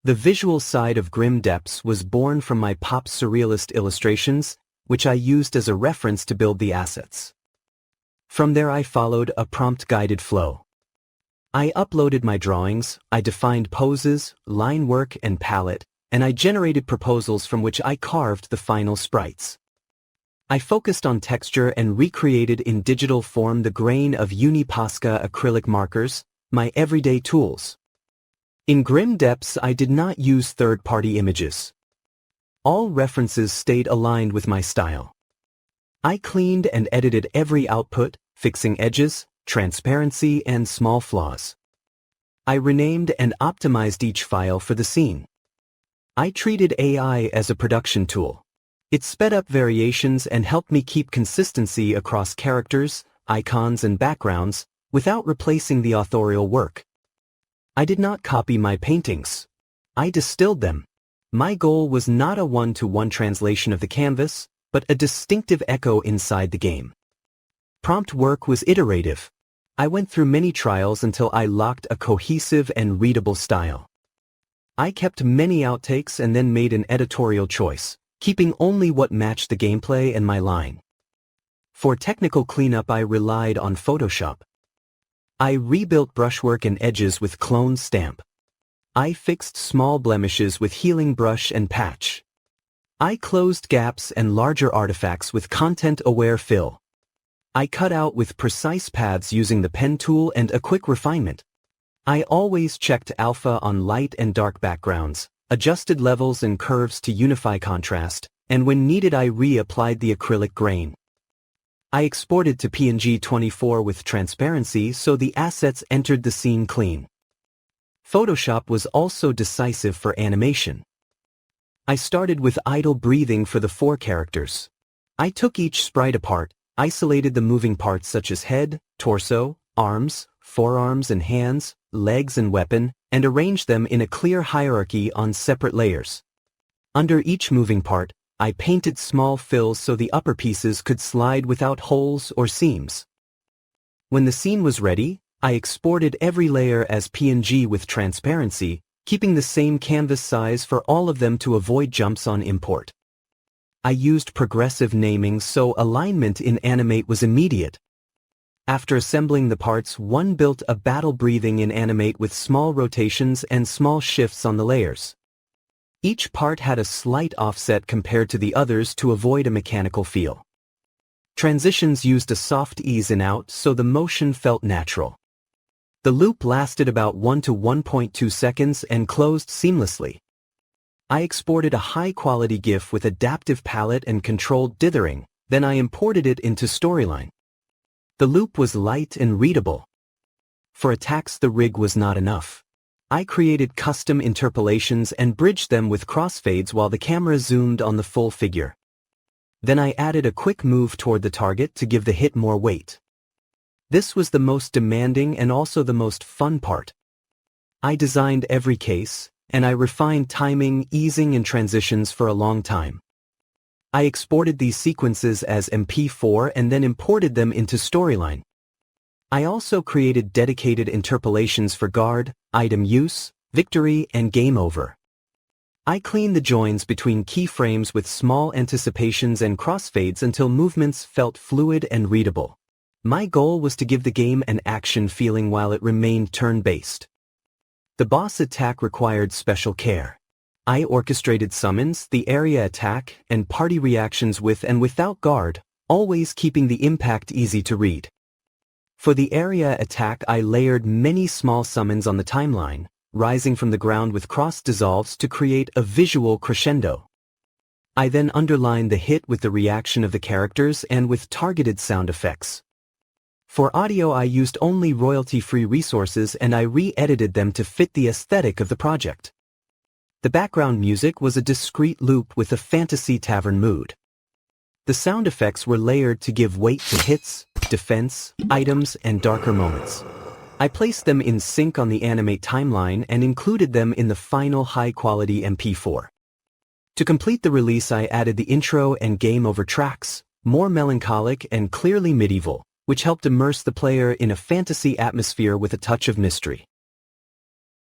The visual side of Grim Depths was born from my pop surrealist illustrations, which I used as a reference to build the assets. From there I followed a prompt-guided flow. I uploaded my drawings, I defined poses, line work, and palette, and I generated proposals from which I carved the final sprites. I focused on texture and recreated in digital form the grain of Uni-Posca acrylic markers, my everyday tools. In Grim Depths I did not use third-party images. All references stayed aligned with my style. I cleaned and edited every output, fixing edges, transparency, and small flaws. I renamed and optimized each file for the scene. I treated AI as a production tool. It sped up variations and helped me keep consistency across characters, icons, and backgrounds without replacing the authorial work. I did not copy my paintings. I distilled them. My goal was not a one-to-one translation of the canvas, but a distinctive echo inside the game. Prompt work was iterative. I went through many trials until I locked a cohesive and readable style. I kept many outtakes and then made an editorial choice, keeping only what matched the gameplay and my line. For technical cleanup I relied on Photoshop. I rebuilt brushwork and edges with clone stamp. I fixed small blemishes with healing brush and patch. I closed gaps and larger artifacts with content-aware fill. I cut out with precise paths using the pen tool and a quick refinement. I always checked alpha on light and dark backgrounds, adjusted levels and curves to unify contrast, and when needed I reapplied the acrylic grain. I exported to PNG 24 with transparency so the assets entered the scene clean. Photoshop was also decisive for animation. I started with idle breathing for the 4 characters. I took each sprite apart, isolated the moving parts such as head, torso, arms, forearms and hands, legs and weapon, and arranged them in a clear hierarchy on separate layers. Under each moving part, I painted small fills so the upper pieces could slide without holes or seams. When the scene was ready, I exported every layer as PNG with transparency, keeping the same canvas size for all of them to avoid jumps on import. I used progressive naming so alignment in Animate was immediate. After assembling the parts, one built a battle breathing in Animate with small rotations and small shifts on the layers. Each part had a slight offset compared to the others to avoid a mechanical feel. Transitions used a soft ease in out so the motion felt natural. The loop lasted about 1 to 1.2 seconds and closed seamlessly. I exported a high-quality GIF with adaptive palette and controlled dithering, then I imported it into Storyline. The loop was light and readable. For attacks the rig was not enough. I created custom interpolations and bridged them with crossfades while the camera zoomed on the full figure. Then I added a quick move toward the target to give the hit more weight. This was the most demanding and also the most fun part. I designed every case, and I refined timing, easing, and transitions for a long time. I exported these sequences as MP4 and then imported them into Storyline. I also created dedicated interpolations for guard, item use, victory, and game over. I cleaned the joins between keyframes with small anticipations and crossfades until movements felt fluid and readable. My goal was to give the game an action feeling while it remained turn-based. The boss attack required special care. I orchestrated summons, the area attack, and party reactions with and without guard, always keeping the impact easy to read. For the area attack I layered many small summons on the timeline, rising from the ground with cross dissolves to create a visual crescendo. I then underlined the hit with the reaction of the characters and with targeted sound effects. For audio I used only royalty-free resources and I re-edited them to fit the aesthetic of the project. The background music was a discrete loop with a fantasy tavern mood. The sound effects were layered to give weight to hits, defense, items, and darker moments. I placed them in sync on the Animate timeline and included them in the final high-quality MP4. To complete the release I added the intro and game over tracks, more melancholic and clearly medieval, which helped immerse the player in a fantasy atmosphere with a touch of mystery.